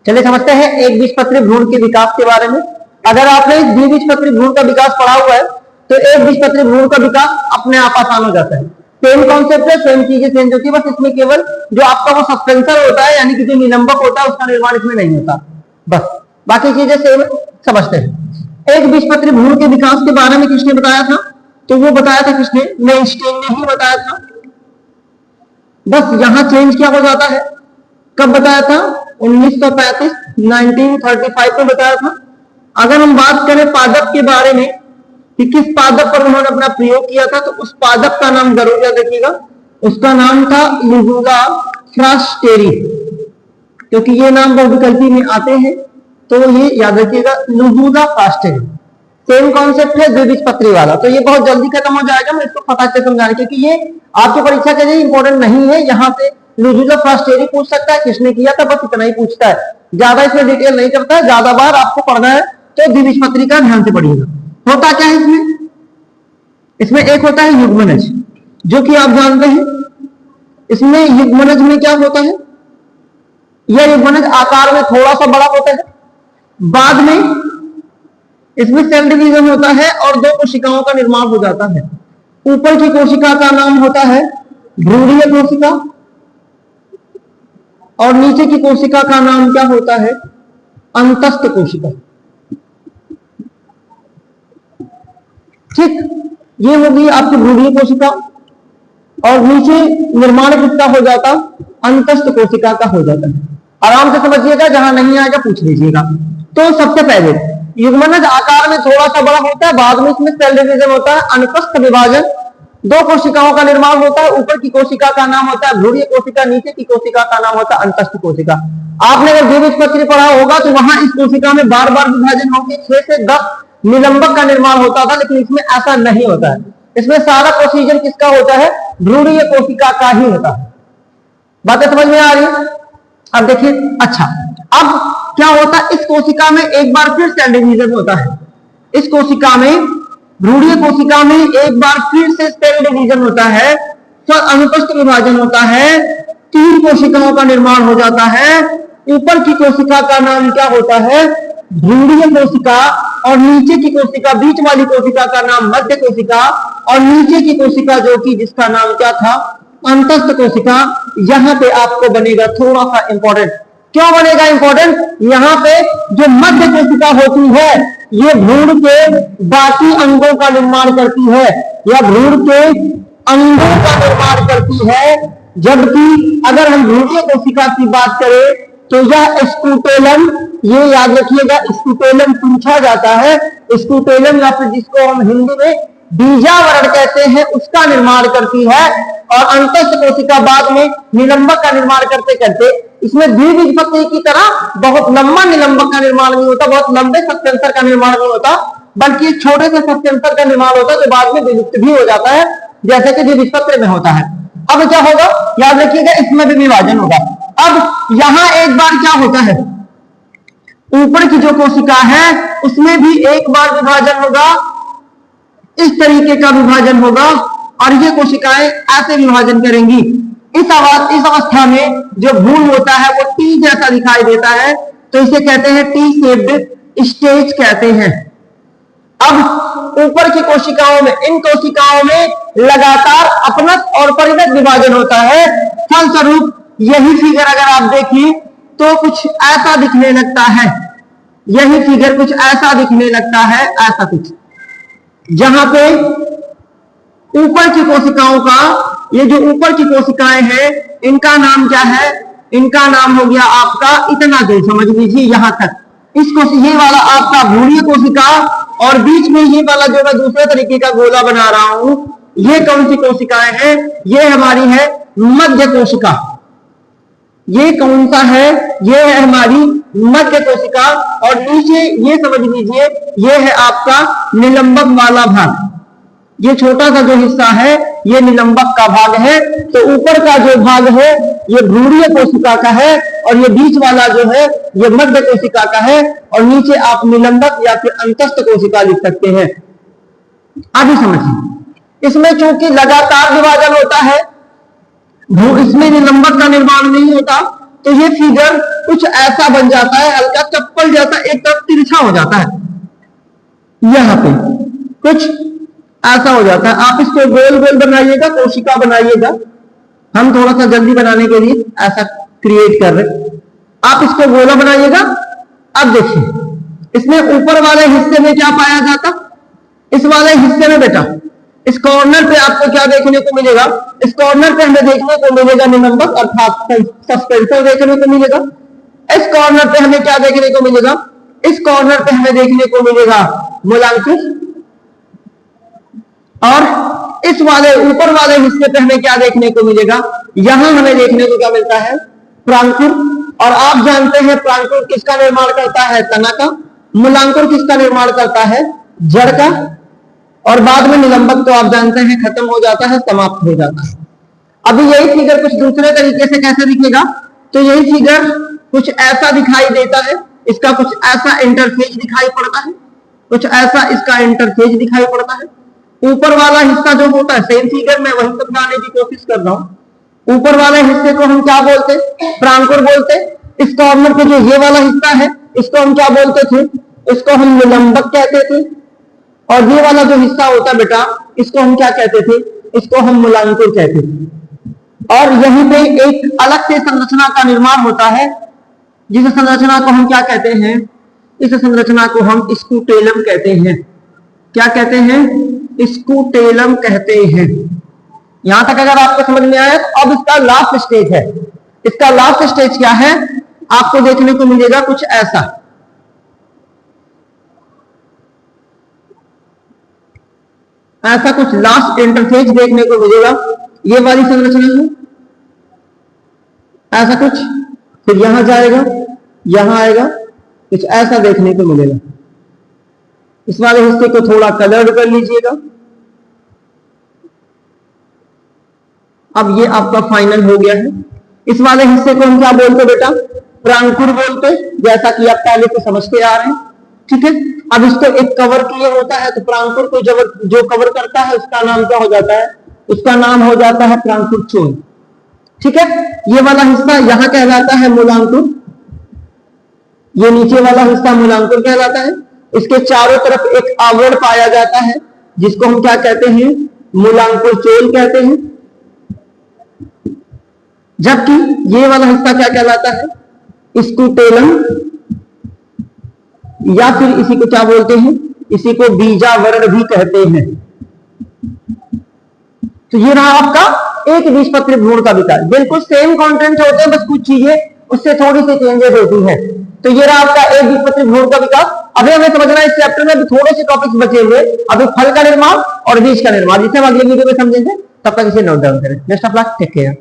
चलिए समझते हैं एक बीजपत्री भ्रूण के विकास के बारे में। अगर आपने इस द्विबीजपत्री भ्रूण का विकास पढ़ा हुआ है तो एक बीजपत्री भ्रूण का विकास अपने आप आसान हो जाता है। सेम कॉन्सेप्ट है, सेम चीजें चेंज होती है, बस इसमें केवल जो आपका वो सस्पेंसर होता है यानी कि जो निलंबक होता है उसका निर्माण इसमें नहीं होता, बस बाकी चीजें सेम समझते हैं। एक बीजपत्री भ्रूण के विकास के बारे में किसने बताया था? तो वो बताया था किसने? मेनस्टीन ने ही बताया था। बस यहां चेंज क्या हो जाता है, कब बताया था? 1935 1935 में बताया था। अगर हम बात करें पादप के बारे में कि किस पादप पर उन्होंने अपना प्रयोग किया था, तो उस पादप का नाम जरूर याद रखिएगा, उसका नाम था लुजुला फ्रास्टेरी। क्योंकि ये नाम बहुविकल्पी में आते हैं तो ये याद रखिएगा, लुजुला फ्रास्टेरी। सेम कॉन्सेप्ट है द्विबीजपत्री वाला, तो ये बहुत जल्दी खत्म हो जाएगा, मैं इसको फटाक से समझाने, क्योंकि ये आपकी परीक्षा के लिए इंपॉर्टेंट नहीं है। यहाँ से लुजुला फ्रास्टेरी पूछ सकता है, किसने किया था, बस इतना ही पूछता है, ज्यादा इसमें डिटेल नहीं करता है। ज्यादा बार आपको पढ़ना है तो द्विबीजपत्री का ध्यान से पढ़िएगा। होता क्या है इसमें एक होता है युग्मनज, जो कि आप जानते हैं। इसमें युग्मनज में क्या होता है, यह युग्मनज आकार में थोड़ा सा बड़ा होता है, बाद में इसमें सेल डिवीजन होता है और दो कोशिकाओं का निर्माण हो जाता है। ऊपर की कोशिका का नाम होता है भ्रूणीय कोशिका और नीचे की कोशिका का नाम क्या होता है? अंतस्थ कोशिका। ठीक, ये होगी आपकी भ्रूणीय कोशिका और नीचे निर्माण किसका हो जाता? अंतस्थ कोशिका का हो जाता है। आराम से समझिएगा, जहां नहीं आएगा पूछ लीजिएगा। तो सबसे पहले युग्मनज आकार में थोड़ा सा बड़ा होता है, बाद में इसमें सेल डिवीजन होता है, अनुपस्थ विभाजन, दो कोशिकाओं का निर्माण होता है। ऊपर की कोशिका का नाम होता है भ्रूणीय कोशिका, नीचे की कोशिका का नाम होता है अंतस्थ कोशिका। आपने अगर द्विबीजपत्री पढ़ा होगा तो वहां इस कोशिका में बार बार विभाजन होकर 6 से 10 निलंबक का निर्माण होता था, लेकिन इसमें ऐसा नहीं होता है। इसमें सारा प्रोसीजर किसका होता है? भ्रूणीय कोशिका का ही होता है। बातें समझ में आ रही है? अब देखिए, अच्छा अब क्या होता है, इस कोशिका में एक बार फिर सेल डिवीजन होता है। इस कोशिका में, भ्रूणीय कोशिका में एक बार फिर से सेल डिवीजन होता है, तो अनुपस्थ विभाजन होता है, 3 कोशिकाओं का निर्माण हो जाता है। ऊपर की कोशिका का नाम क्या होता है? भ्रूणीय कोशिका और नीचे की कोशिका, बीच वाली कोशिका का नाम मध्य कोशिका और नीचे की कोशिका जो कि जिसका नाम क्या था? अंतस्थ कोशिका। यहां पे आपको बनेगा थोड़ा सा इंपॉर्टेंट। क्यों बनेगा इंपॉर्टेंट? यहाँ पे जो मध्य कोशिका होती है ये भ्रूण के बाकी अंगों का निर्माण करती है या भ्रूण के अंगों का निर्माण करती है, जबकि अगर हम भ्रूणीय कोशिका की बात करें तो यह स्कूटेलम, ये याद रखिएगा, स्कूटेलम पूछा जाता है। स्कूटेलम या फिर जिसको हम हिंदी में बीजावरण कहते हैं उसका निर्माण करती है और अंतस्थ कोशिका बाद में निलंबक का निर्माण करते करते, इसमें द्विबीजपत्री की तरह बहुत लंबा निलंबक का निर्माण नहीं होता, बहुत लंबे सस्पेंसर का निर्माण नहीं होता, बल्कि छोटे से सस्पेंसर का निर्माण होता है जो बाद में विलुप्त भी हो जाता है, जैसे कि द्विबीजपत्री में होता है। अब क्या होगा, याद रखिएगा, इसमें भी विभाजन होगा। अब यहां एक बार क्या होता है, ऊपर की जो कोशिका है उसमें भी एक बार विभाजन होगा, इस तरीके का विभाजन होगा और ये कोशिकाएं ऐसे विभाजन करेंगी। इस अवस्था में जो भ्रूण होता है वो टी जैसा दिखाई देता है, तो इसे कहते हैं टी शेप्ड स्टेज कहते हैं। अब ऊपर की कोशिकाओं में, इन कोशिकाओं में लगातार अपनत और परिणत विभाजन होता है। फलस्वरूप यही फिगर अगर आप देखिए तो कुछ ऐसा दिखने लगता है, यही फिगर कुछ ऐसा दिखने लगता है, ऐसा कुछ, जहां पे ऊपर की कोशिकाओं का, ये जो ऊपर की कोशिकाएं हैं इनका नाम क्या है? इनका नाम हो गया आपका, इतना दूर समझ लीजिए यहां तक, इसको ये वाला आपका भ्रूणीय कोशिका और बीच में ये वाला जो मैं दूसरे तरीके का गोला बना रहा हूं, ये कौन सी कोशिकाएं हैं? ये हमारी है मध्य कोशिका। ये कौन सा है? ये है हमारी मध्य कोशिका और नीचे ये समझ लीजिए ये है आपका निलंबक वाला भाग। ये छोटा सा जो हिस्सा है ये निलंबक का भाग है, तो ऊपर का जो भाग है ये भ्रूणीय कोशिका का है और ये बीच वाला जो है ये मध्य कोशिका का है और नीचे आप निलंबक या फिर अंतस्थ कोशिका लिख सकते हैं। अभी समझिए, इसमें चूंकि लगातार विभाजन होता है, इसमें निलंबक का निर्माण नहीं होता, तो ये फिगर कुछ ऐसा बन जाता है, हल्का चप्पल जैसा एक तरफ तिरछा हो जाता है, यहां पे कुछ ऐसा हो जाता है। आप इसको गोल गोल बनाइएगा, कोशिका बनाइएगा। हम थोड़ा सा जल्दी बनाने के लिए ऐसा क्रिएट कर रहे, आप इसको गोला बनाइएगा। अब देखिए इसमें ऊपर वाले हिस्से में क्या पाया जाता, इस वाले हिस्से में बेटा इस कॉर्नर पे आपको क्या देखने को मिलेगा, इस कॉर्नर पे हमें देखने को मिलेगा निलंबक अर्थात सस्पेंसर देखने को मिलेगा। इस कॉर्नर पे हमें क्या देखने को मिलेगा, इस कॉर्नर पे हमें देखने को मिलेगा मूलांकुर, और इस वाले ऊपर वाले हिस्से पे हमें क्या देखने को मिलेगा, यहां हमें देखने को क्या मिलता है, प्रांकुर। और आप जानते हैं प्रांकुर किसका निर्माण करता है, तना का। मूलांकुर किसका निर्माण करता है, जड़ का। और बाद में निलंबक तो आप जानते हैं खत्म हो जाता है, समाप्त हो जाता है। अभी यही फिगर कुछ दूसरे तरीके से कैसे दिखेगा, तो यही फिगर कुछ ऐसा दिखाई देता है, इसका कुछ ऐसा इंटरफेस दिखाई पड़ता है, कुछ ऐसा इसका इंटरफेस दिखाई पड़ता है। ऊपर वाला हिस्सा जो होता है, सेम फिगर में वही समझाने की कोशिश कर रहा हूं। ऊपर वाले हिस्से को हम क्या बोलते, प्रांकुर बोलते। इस कॉर्नर पे जो ये वाला हिस्सा है इसको हम क्या बोलते थे, इसको हम निलंबक कहते थे। और ये वाला जो हिस्सा होता है बेटा इसको हम क्या कहते थे, इसको हम मूलांकुर कहते थे। और यहीं पे एक अलग से संरचना का निर्माण होता है, जिस संरचना को हम क्या कहते हैं, इस संरचना को हम स्कूटेलम कहते हैं। क्या कहते हैं, स्कूटेलम कहते हैं। यहां तक अगर आपको समझ में आया तो अब इसका लास्ट स्टेज है। इसका लास्ट स्टेज क्या है, आपको देखने को मिलेगा कुछ ऐसा, ऐसा कुछ लास्ट इंटरफेस देखने को मिलेगा। ये वाली संरचना है ऐसा कुछ, फिर यहां जाएगा, यहां आएगा, कुछ ऐसा देखने को मिलेगा। इस वाले हिस्से को थोड़ा कलर्ड कर लीजिएगा। अब ये आपका फाइनल हो गया है। इस वाले हिस्से को हम क्या बोलते बेटा, प्रांकुर बोलते, जैसा कि आप पहले से समझते आ रहे हैं। ठीक है, अब इसको एक कवर किए होता है, तो प्रांकुर को जो कवर करता है उसका नाम क्या हो जाता है, उसका नाम हो जाता है प्रांकुर चोल। ठीक है, ये वाला हिस्सा यहां कहलाता है मूलांकुर, ये नीचे वाला हिस्सा मूलांकुर कहलाता है। इसके चारों तरफ एक आवरण पाया जाता है जिसको हम क्या कहते हैं, मूलांकुर चोल कहते हैं। जबकि ये वाला हिस्सा क्या कहलाता है, स्कूटेलम, या फिर इसी को क्या बोलते हैं, इसी को बीजावरण भी कहते हैं। तो ये रहा आपका एक बीजपत्री भ्रूण का विकास। बिल्कुल सेम कंटेंट होते हैं, बस कुछ चीजें उससे थोड़ी सी चेंजेस होती हैं। तो ये रहा आपका एक बीजपत्री भ्रूण का विकास। अभी हमें समझना है इस चैप्टर में थोड़े से टॉपिक्स बचे हुए, अभी फल का निर्माण और बीज का निर्माण, जिसे हम अगले वीडियो में समझेंगे। तब तक इसे नोट डाउन करें। Best of luck, take care.